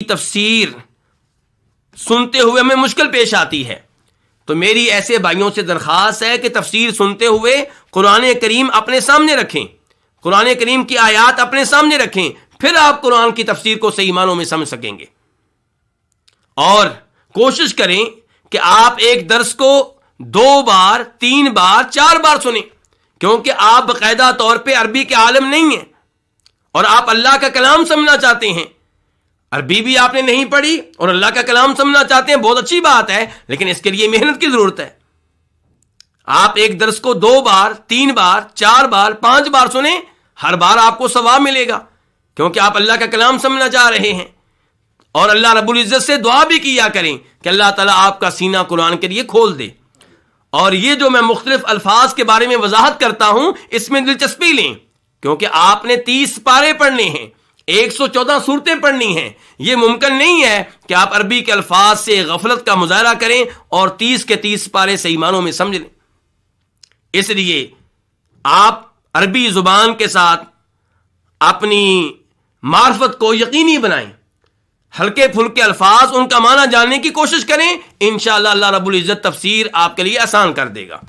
تفسیر سنتے ہوئے ہمیں مشکل پیش آتی ہے، تو میری ایسے بھائیوں سے درخواست ہے کہ تفسیر سنتے ہوئے قرآن کریم اپنے سامنے رکھیں، قرآن کریم کی آیات اپنے سامنے رکھیں، پھر آپ قرآن کی تفسیر کو صحیح معنوں میں سمجھ سکیں گے۔ اور کوشش کریں کہ آپ ایک درس کو 2 بار 3 بار 4 بار سنیں، کیونکہ آپ باقاعدہ طور پہ عربی کے عالم نہیں ہیں اور آپ اللہ کا کلام سمجھنا چاہتے ہیں۔ عربی بھی آپ نے نہیں پڑھی اور اللہ کا کلام سمجھنا چاہتے ہیں، بہت اچھی بات ہے، لیکن اس کے لیے محنت کی ضرورت ہے۔ آپ ایک درس کو 2 بار 3 بار 4 بار 5 بار سنیں، ہر بار آپ کو ثواب ملے گا، کیونکہ آپ اللہ کا کلام سمجھنا چاہ رہے ہیں۔ اور اللہ رب العزت سے دعا بھی کیا کریں کہ اللہ تعالیٰ آپ کا سینہ قرآن کے لیے کھول دے۔ اور یہ جو میں مختلف الفاظ کے بارے میں وضاحت کرتا ہوں، اس میں دلچسپی لیں، کیونکہ آپ نے 30 پارے پڑھنے ہیں، 114 صورتیں پڑھنی ہیں۔ یہ ممکن نہیں ہے کہ آپ عربی کے الفاظ سے غفلت کا مظاہرہ کریں اور 30 کے 30 پارے صحیح معنوں میں سمجھ لیں۔ اس لیے آپ عربی زبان کے ساتھ اپنی معرفت کو یقینی بنائیں، ہلکے پھلکے الفاظ ان کا معنی جاننے کی کوشش کریں، انشاءاللہ اللہ رب العزت تفسیر آپ کے لیے آسان کر دے گا۔